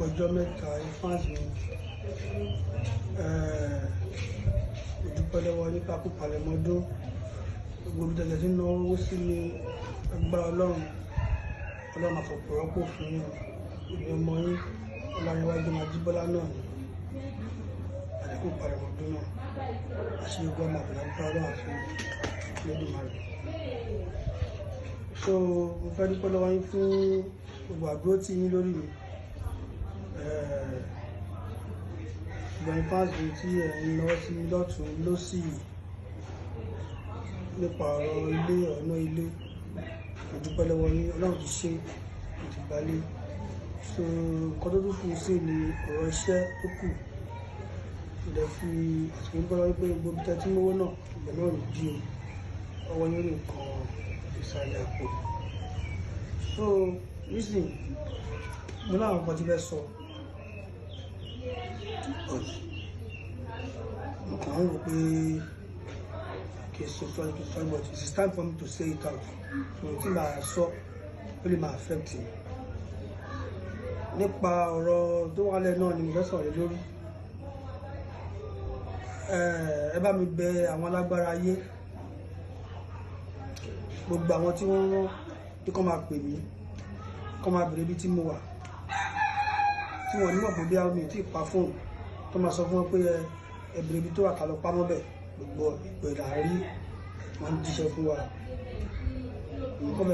ọjọ́ mẹ́ta fans mi dúpẹ́ lọ́wọ́ nípa pípalẹ̀mọ́dún gbogbo tẹ̀lẹ̀ tí ń náwó owó sí ní agbára ọlọ́run àfọ̀pọ̀ rọ́pò fún ìlú ọmọ yín Ọláníwájú Májíbọ́lá náà ní àdínkù palẹ̀mọ́dún náà àṣírí gbọ́ màbìlá ń pàrọ̀ àfihàn lódùmarè. So mo fẹ́ dúpẹ́ lọ́wọ́ yín fún gbogbo àdúró tí yín lórí mi. Ìgbọ̀n fáàsì tí ẹ̀yin lọ́wọ́ sí lọ́tún lósì nípa ọ̀rọ̀ ilé ọ̀nà ilé, mo dúpẹ́ lọ́wọ́ yín, Ọlọ́run ti ṣe ìdìgbàlẹ̀. So nǹkan tó tún kù sí ni ọ̀rọ̀ iṣẹ́ tó kù. Ìdẹ̀ fi àsìkò dúpẹ́ lọ́wọ́ pé gbogbo tẹ́ tí mówó náà ìgbà náà rè jí o, ọwọ́ yín rí nǹkan ìsàlẹ̀ àpò. So nísìnyí mo láwọn nǹkan tí fẹ́ sọ. Mo kàn ń rò pé kì í sọ but it is time for me to say it out. So tí màá sọ ó lè máa affect me. Nípa ọ̀rọ̀ tó wà lẹ́ náà ni mo fẹ́ sọ̀rọ̀ lórí. Ẹ bá mi bẹ àwọn alágbára ayé, gbogbo àwọn tí wọ́n rán tí kò máa pè mí, kò máa bèrè ibi tí mo wà, tí wọ́n ní mọ̀ pé bí àwọn mi ò tí ì pa fóònù, tó máa sọ fún wọn pé ẹ bèrè ibi tó wà ká lọ pamọ́ bẹ̀, gbogbo ìpè àárí wọ́n ń jíṣẹ́ fún wa.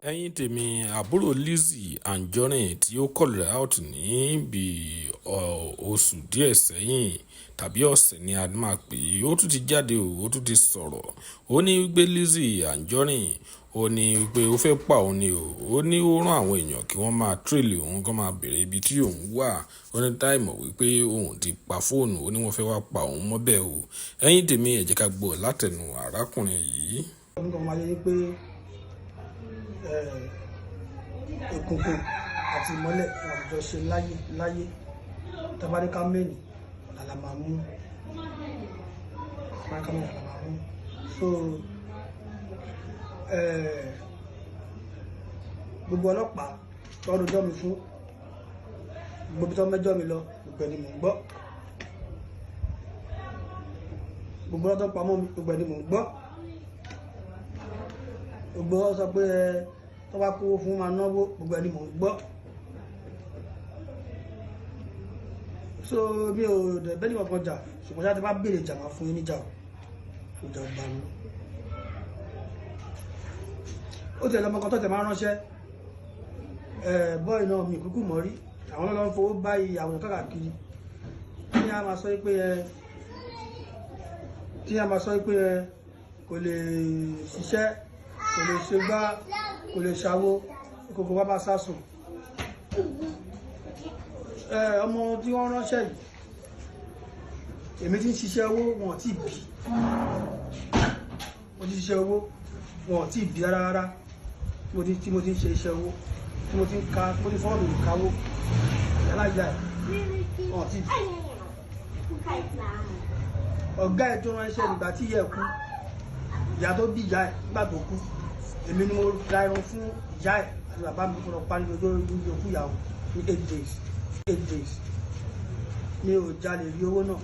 Ẹ̀yin tèmi, àbúrò Lizzy Anjorin tí ó call out ní bí oṣù díẹ̀ sẹ́yìn tàbí ọ̀sẹ̀ ni a máa pè é, ó tún ti jáde ó tún ti sọ̀rọ̀. Ó ní wípé Lizzy Anjorin, ó ní wípé ó fẹ́ pa òun ni ó ní ó rán àwọn èèyàn kí wọ́n máa tírèlì òun, kí wọ́n máa bèrè ibi tí òun wà. Ó ní táìmọ̀ wípé òun ti pa fóònù, ó ní wọ́n fẹ́ wá pa òun mọ́bẹ̀ o. Ẹ̀yin tèmi, ẹ jẹ́ ká gbọ́ látẹnu arákùnrin yìí. Òkùnkùn àti ìmọ́lẹ̀ wọn jọ ṣe láyé tabaríkà mẹ́rin àlàmàmú. So gbogbo ọlọ́pàá tọ́rọ jọ́ mi fún gbogbo tó mẹ́jọ́ mi lọ gbogbo ẹni mò ń gbọ́, gbogbo ọlọ́tọ́ pamọ́ mi gbogbo ẹni mò ń gbọ́, gbogbo ọ sọ pé tó bá kó fún ma náwó gbogbo ẹni mò ń gbọ́. So mi ò dẹ̀ bẹ́ẹ̀ ni wọ́n kan jà, ṣùgbọ́n ṣáà tí bá béèrè jà máa fún yín níjà ò jà gbà mí. Ó tẹ̀lé ọmọ kan tó tẹ̀ máa ránṣẹ́ bọ́ọ̀ì náà mi kúkú mọ́ rí, àwọn ọlọ́run fowó báyìí àwọn káàkiri tí a máa sọ pé kò lè ṣiṣẹ́, kò lè ṣe gbá, kò lè ṣàwó, ìkòkò bá bá sásùn. Ọmọ tí wọ́n ránṣẹ́ yìí, èmi ti ń ṣiṣẹ́ owó wọn tí bí, mo ti ṣiṣẹ́ owó wọn tí bí rárá, tí mo ti ń ṣe iṣẹ́ owó, tí mo ti ń ka, tí mo ti fọ́ọ̀rọ̀ mi káwó yálàyà wọn tí bí. Ọ̀gá ẹ̀ tó ránṣẹ́ nígbà tí ìyá ẹ̀ kú, ìyá tó bí ìyá ẹ̀ nígbà tó kú, èmi ni mo ra irun fún ìyá ẹ̀ àti bàbá mi fún ọ̀pá ní ojú òkú ìyàwó ní 8 days. Mi ò jalè rí owó náà,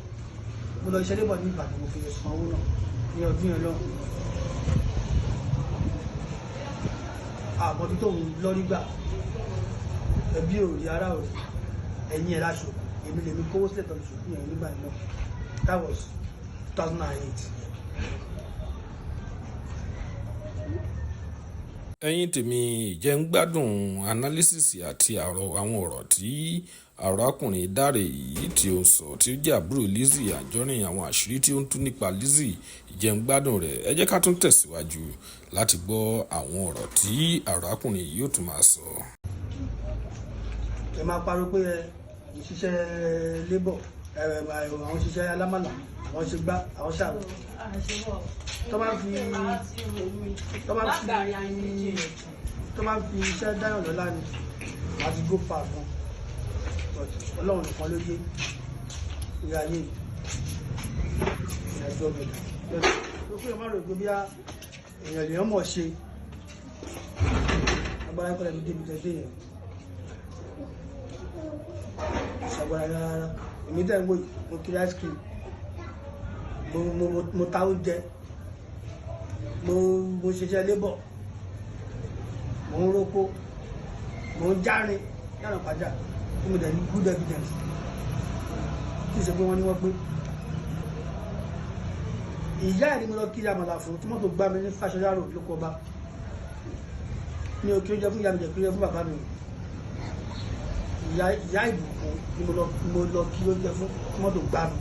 mo lọ iṣẹ́ lébọ̀ ní Ìbàdàn, mo fi san owó náà ní ọdún yẹn lọ. Àmọ́ tí tóun lọ́rí gbà, ẹbí ò rí ara ò rí, ẹ̀yìn ẹ̀ láṣọ, èmi lèmi kówó sílẹ̀ tọ́jú ṣùgbọ́n yẹn nígbà náà. That was 2008. Ẹ̀yin tèmi, jẹ́ ń gbádùn analysis àti àwọn ọ̀rọ̀ tí arákùnrin Dáre yìí tí ó sọ, tí ó jẹ́ àbúrò Lizzy Anjorin, àwọn àṣírí tí ó ń tú nípa Lizzy, jẹ́ ń gbádùn rẹ̀. Ẹ jẹ́ ká tún tẹ̀síwájú láti gbọ́ àwọn ọ̀rọ̀ tí arákùnrin yìí yóò tún máa sọ. Ẹ máa parọ́ pé ìṣiṣẹ́ labour, àwọn òṣìṣẹ́ alámàlà, àwọn ṣe gbá, àwọn ṣàrò. Tó máa ń fi iṣẹ́ dáyàn lọ́lá ni àti go far gan. Ọlọ́run nìkan ló yé ìrìn ayé ìrìnàjò ọ̀gbẹ̀dẹ̀. Ó fẹ́ máa rò pé bí èèyàn lèèyàn mọ̀ ṣe agbára ẹ̀kọ́ lẹ́nu débi tẹ́tẹ́ yẹn. lágbára rárá. Èmi tẹ̀ ń wò yìí mo kiri ice cream mo ta oúnjẹ mo ṣiṣẹ́ labour mo ń roko mo ń járin yàrá pàjá mo dẹ̀ ní good evidence kí n ṣe pé wọ́n ní wọ́n pé ìyá ẹ̀ ni mo lọ kí àmàlà fún tí mọ́tò gbá mi ní Fáṣọlá road lóko ọba mi ò kí ó jẹ fún ìyá mi jẹ kí ó jẹ fún bàbá mi ìyá ìbùkún ni mo lọ kí ó jẹ fún tí mọ́tò gbá mi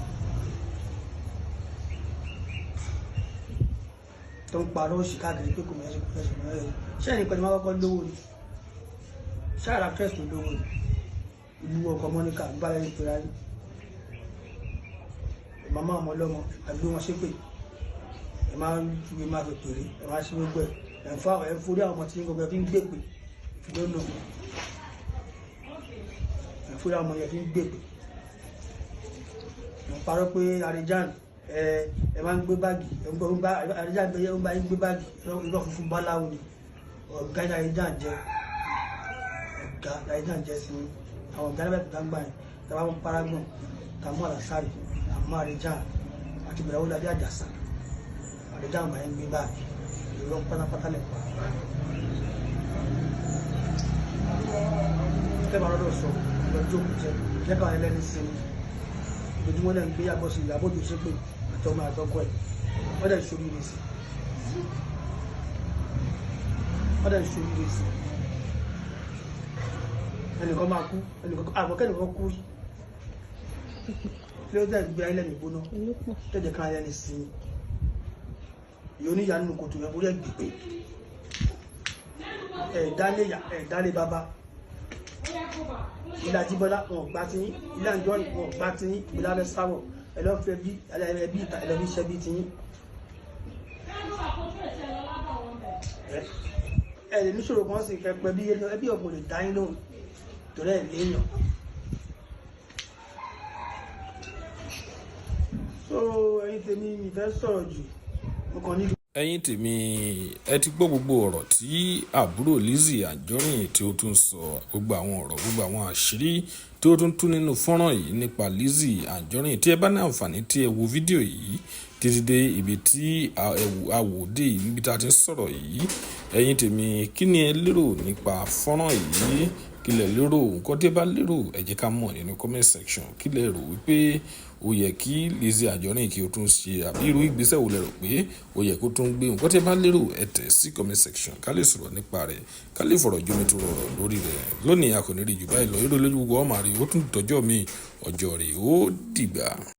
tó ń parọ́ òṣì káàkiri pé kò mọ̀ ẹ́sẹ̀ kò fẹ́sẹ̀ mọ́ ẹ̀ ṣé ẹni pẹ̀lú máa kọ́kọ́ lówó ni ṣáàrà fẹ́sì tó lówó ni ìlú ọkọ̀ mọ́níkà ń bá lẹ́yìn pẹ̀lú ayé màmá ọmọ ọlọ́mọ àgbé wọn ṣépè ẹ máa ń fi máa fi pèrè ẹ máa ṣe gbogbo ẹ ń forí àwọn ọmọ tí gbogbo ẹ fi ń gbèpè ìfìdónà ẹ ń forí àwọn ọmọ yẹn fi ń gbèpè ẹ ń parọ́ pé Àríjàn ẹ máa ń gbé báàgì ẹ ń gbọ́ Àríjàn bẹ́ẹ̀ ń bá yín gbé báàgì irọ́ funfun báláwo ni ọ̀gá Àríjàn jẹ́ sí àwọn ọ̀gá ẹgbẹ́ tó gbà yẹn tàbá wọn paragon tàmú àlàsárì àmú Àríjàn àti ìbẹ̀rẹ̀ wọlé adé àjàsà Àríjàn máa ń gbé báàgì irọ́ pátápátá lẹ̀ pa. ẹ máa lọ́dọ̀ sọ lọ́jọ́ òkú jẹ lẹ́kọ̀ọ́ ẹlẹ́ni sinmi ojúmọ́ náà ń gbé yàgò sí ìyàbò tó ṣépè àtọmọ àtọkọ ẹ̀ wọ́n dẹ̀ ń ṣoríire sí ẹnìkan máa kú àgbọ̀kẹ́nìkan kú kí ló dẹ̀ gbé ayé ìgbóná tẹ́jẹ̀ kan ayé ní sinmi ìyó níyà nínú kòtò yẹn orí ẹ̀ gbègbè ẹ̀ẹ́dálé bàbá ilé Àjíbọ́lá wọn gbá tí yín ilé Ànjọ́rin wọn gbá tí yín ìlà rẹ sáwọ̀ ẹlọ́fẹ́ bí ẹbí ìta ẹlọ́bí iṣẹ́ bí tí yín ẹ lè níṣòro kan sì kẹpẹ bí ẹbí ọ̀gbọ̀n lè dá yín lóhùn torí ẹ̀ léèyàn. so ẹ̀yin tèmi mi fẹ́ sọ̀rọ̀ jù mo kàn ní. ẹ̀yin tèmi ẹ ti gbọ́ gbogbo ọ̀rọ̀ tí àbúrò Lizzy Anjorin tí ó tún sọ gbogbo àwọn ọ̀rọ̀ gbogbo àwọn àṣírí tí ó tún tú nínú fọ́nrán yìí nípa Lizzy Anjorin tí ẹ bá ní àǹfààní tí ẹ wo fídíò yìí títí dé ibi tí àwòdì yìí níbi tá a ti ń sọ̀rọ̀ yìí ẹ̀yin tèmi kí ni ẹ lérò nípa fọ́nrán yìí kí lẹ lérò nǹkan tí ẹ bá lérò ẹ jẹ́ ká mọ̀ nínú comment section kí lẹ rò wípé ó yẹ kí Lizzy Anjorin kí o tún ṣe àbí irú ìgbésẹ̀ wo lẹ rò pé ó yẹ kó tún gbé nǹkan tí ẹ bá lérò ẹ tẹ̀ sí comment section ká lè sọ̀rọ̀ nípa rẹ̀ ká lè fọ̀rọ̀ jómi tó rọrọ̀ lórí rẹ̀ lónìí a kò ní rí jù báyìí lọ eré lójú gbogbo ọmọ àrí ó tún tọjọ́ mi ọjọ́ rẹ̀ ó dìgbà.